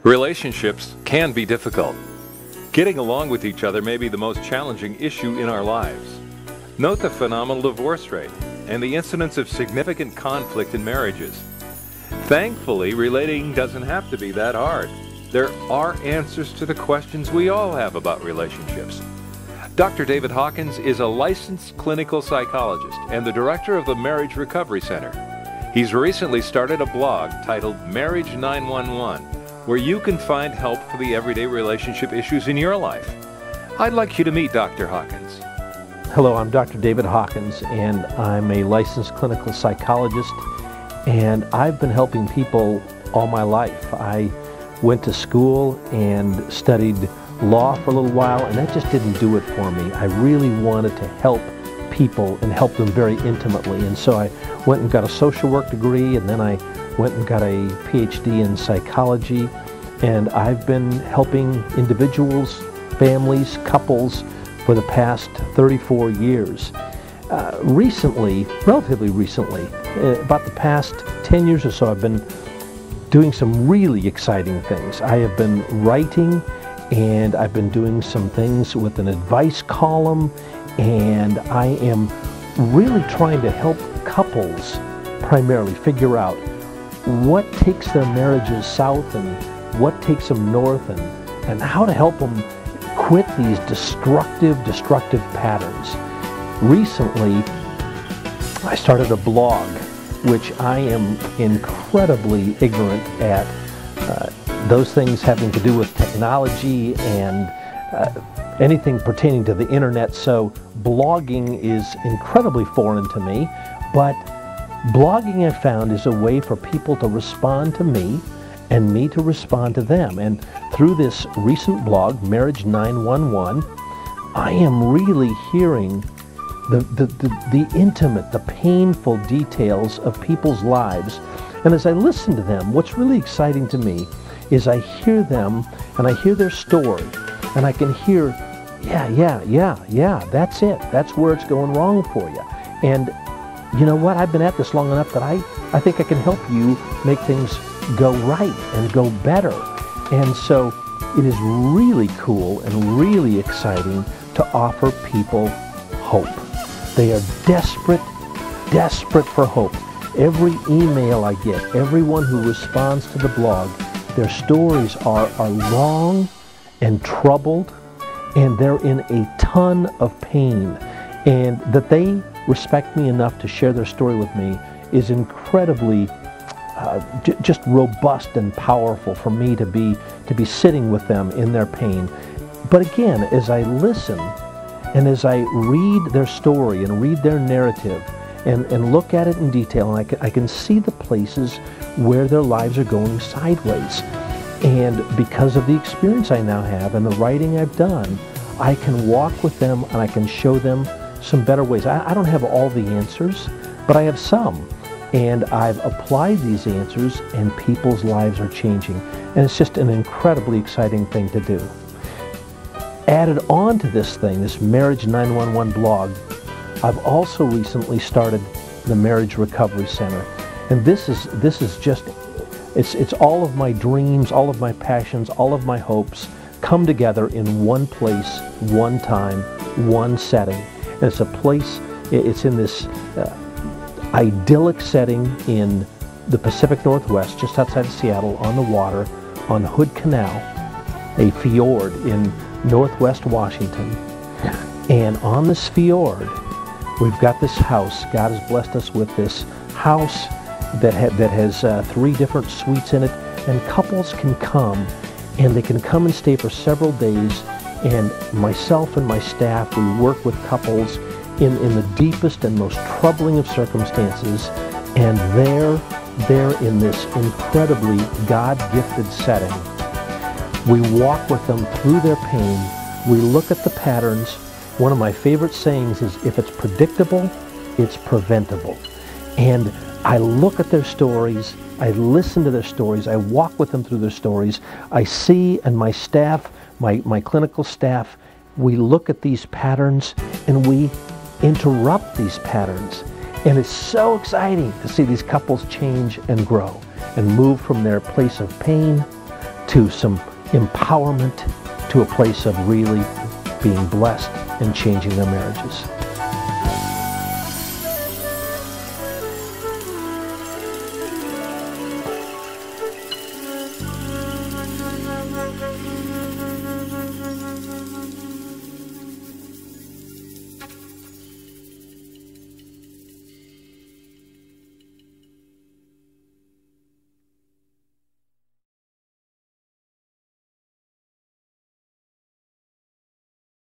Relationships can be difficult. Getting along with each other may be the most challenging issue in our lives. Note the phenomenal divorce rate and the incidence of significant conflict in marriages. Thankfully, relating doesn't have to be that hard. There are answers to the questions we all have about relationships. Dr. David Hawkins is a licensed clinical psychologist and the director of the Marriage Recovery Center. He's recently started a blog titled Marriage 911, where you can find help for the everyday relationship issues in your life. I'd like you to meet Dr. Hawkins. Hello, I'm Dr. David Hawkins, and I'm a licensed clinical psychologist, and I've been helping people all my life. I went to school and studied law for a little while, and that just didn't do it for me. I really wanted to help people and help them very intimately, and so I went and got a social work degree, and then I went and got a PhD in psychology, and I've been helping individuals, families, couples for the past 34 years. Relatively recently, about the past 10 years or so, I've been doing some really exciting things. I have been writing, and I've been doing some things with an advice column, and I am really trying to help couples primarily figure out what takes their marriages south and what takes them north, and how to help them quit these destructive patterns. Recently, I started a blog, which I am incredibly ignorant at. Those things having to do with technology and anything pertaining to the internet, so blogging is incredibly foreign to me, but blogging, I found, is a way for people to respond to me and me to respond to them. And through this recent blog, Marriage 911, I am really hearing the intimate, the painful details of people's lives. And as I listen to them, what's really exciting to me is I hear them and I hear their story, and I can hear, yeah, that's it. That's where it's going wrong for you. And you know what? I've been at this long enough that I think I can help you make things go right and go better. And so it is really cool and really exciting to offer people hope. They are desperate for hope. Every email I get, everyone who responds to the blog, their stories are long and troubled, and they're in a ton of pain. And that they respect me enough to share their story with me is incredibly just robust and powerful for me to be sitting with them in their pain. But again, as I listen and as I read their story and read their narrative and look at it in detail, and I can see the places where their lives are going sideways. And because of the experience I now have and the writing I've done, I can walk with them and I can show them some better ways. I don't have all the answers, but I have some. And I've applied these answers, and people's lives are changing. And it's just an incredibly exciting thing to do. Added on to this thing, this Marriage 911 blog, I've also recently started the Marriage Recovery Center. And this is just, it's all of my dreams, all of my passions, all of my hopes come together in one place, one time, one setting. And it's a place, it's in this idyllic setting in the Pacific Northwest, just outside of Seattle, on the water, on Hood Canal, a fjord in northwest Washington. And on this fjord, we've got this house. God has blessed us with this house that has 3 different suites in it, and couples can come, and they can come and stay for several days. And myself and my staff, we work with couples in the deepest and most troubling of circumstances, and they're in this incredibly God-gifted setting. We walk with them through their pain. We look at the patterns. One of my favorite sayings is, if it's predictable, it's preventable. And I look at their stories, I listen to their stories, I walk with them through their stories. I see, and my staff, my clinical staff, we look at these patterns and we interrupt these patterns. And it's so exciting to see these couples change and grow and move from their place of pain to some empowerment, to a place of really being blessed and changing their marriages.